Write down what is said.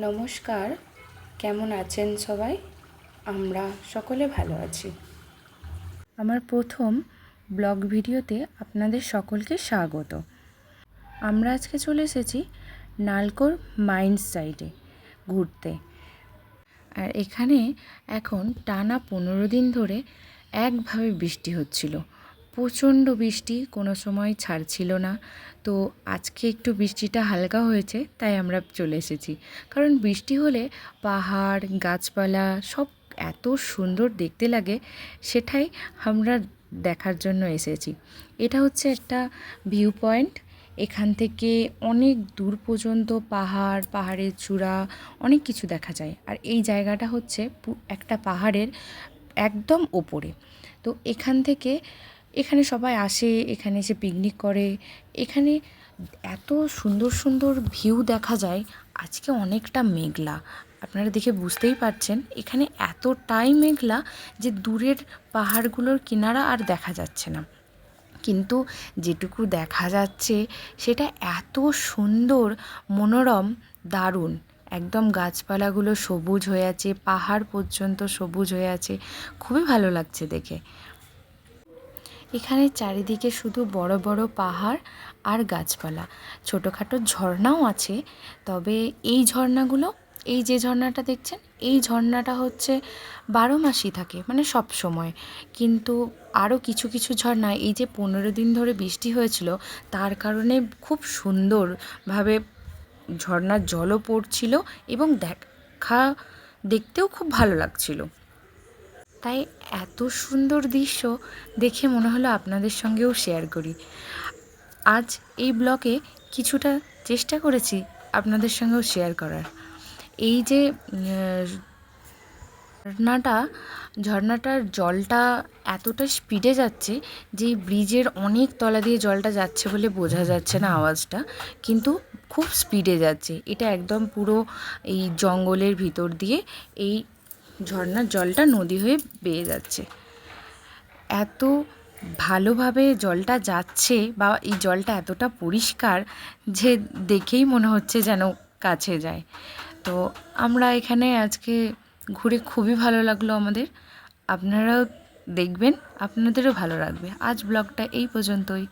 নমস্কার, কেমন আছেন সবাই? আমরা সকলে ভালো আছি। আমার প্রথম ব্লগ ভিডিওতে আপনাদের সকলকে স্বাগত। আমরা আজকে চলে এসেছি নালকোর মাইন্স সাইডে ঘুরতে। আর এখানে এখন টানা 15 দিন ধরে একভাবে বৃষ্টি হচ্ছিল, প্রচণ্ড বৃষ্টি, কোনো সময় ছাড়ছিল না। তো আজকে একটু বৃষ্টিটা হালকা হয়েছে, তাই আমরা চলে এসেছি। কারণ বৃষ্টি হলে পাহাড় গাছপালা সব এত সুন্দর দেখতে লাগে, সেটাই আমরা দেখার জন্য এসেছি। এটা হচ্ছে একটা ভিউ পয়েন্ট। এখান থেকে অনেক দূর পর্যন্ত পাহাড়ের চূড়া অনেক কিছু দেখা যায়। আর এই জায়গাটা হচ্ছে একটা পাহাড়ের একদম ওপরে। তো এখানে সবাই আসে, এখানে এসে পিকনিক করে। এখানে এত সুন্দর সুন্দর ভিউ দেখা যায়। আজকে অনেকটা মেঘলা, আপনারা দেখে বুঝতেই পারছেন। এখানে এতটাই মেঘলা যে দূরের পাহাড়গুলোর কিনারা আর দেখা যাচ্ছে না, কিন্তু যেটুকু দেখা যাচ্ছে সেটা এত সুন্দর, মনোরম, দারুণ। একদম গাছপালাগুলো সবুজ হয়ে আছে, পাহাড় পর্যন্ত সবুজ হয়ে আছে, খুবই ভালো লাগছে দেখে। এখানে চারিদিকে শুধু বড় বড় পাহাড় আর গাছপালা, ছোটোখাটো ঝর্ণাও আছে। তবে এই যে ঝর্ণাটা দেখছেন, এই ঝর্ণাটা হচ্ছে 12 মাসই থাকে, মানে সব সময়। কিন্তু আরও কিছু কিছু ঝর্ণা, এই যে 15 দিন ধরে বৃষ্টি হয়েছিল তার কারণে খুব সুন্দরভাবে ঝর্ণার জলও পড়ছিল এবং দেখতেও খুব ভালো লাগছিল। তাই এত সুন্দর দৃশ্য দেখে মনে হলো আপনাদের সঙ্গেও শেয়ার করি। আজ এই ব্লগে কিছুটা চেষ্টা করেছি আপনাদের সঙ্গেও শেয়ার করার। এই যে ঝর্ণাটার জলটা এতটা স্পিডে যাচ্ছে যে ব্রিজের অনেক তলা দিয়ে জলটা যাচ্ছে বলে বোঝা যাচ্ছে না আওয়াজটা, কিন্তু খুব স্পিডে যাচ্ছে। এটা একদম পুরো এই জঙ্গলের ভিতর দিয়ে এই ঝর্ণার জলটা নদী হয়ে বেয়ে যাচ্ছে। এত ভালোভাবে জলটা যাচ্ছে, বা এই জলটা এতটা পরিষ্কার যে দেখেই মনে হচ্ছে যেন কাছে যায়। তো আমরা এখানে আজকে ঘুরে খুবই ভালো লাগলো আমাদের। আপনারাও দেখবেন, আপনাদেরও ভালো লাগবে। আজ ব্লগটা এই পর্যন্তই।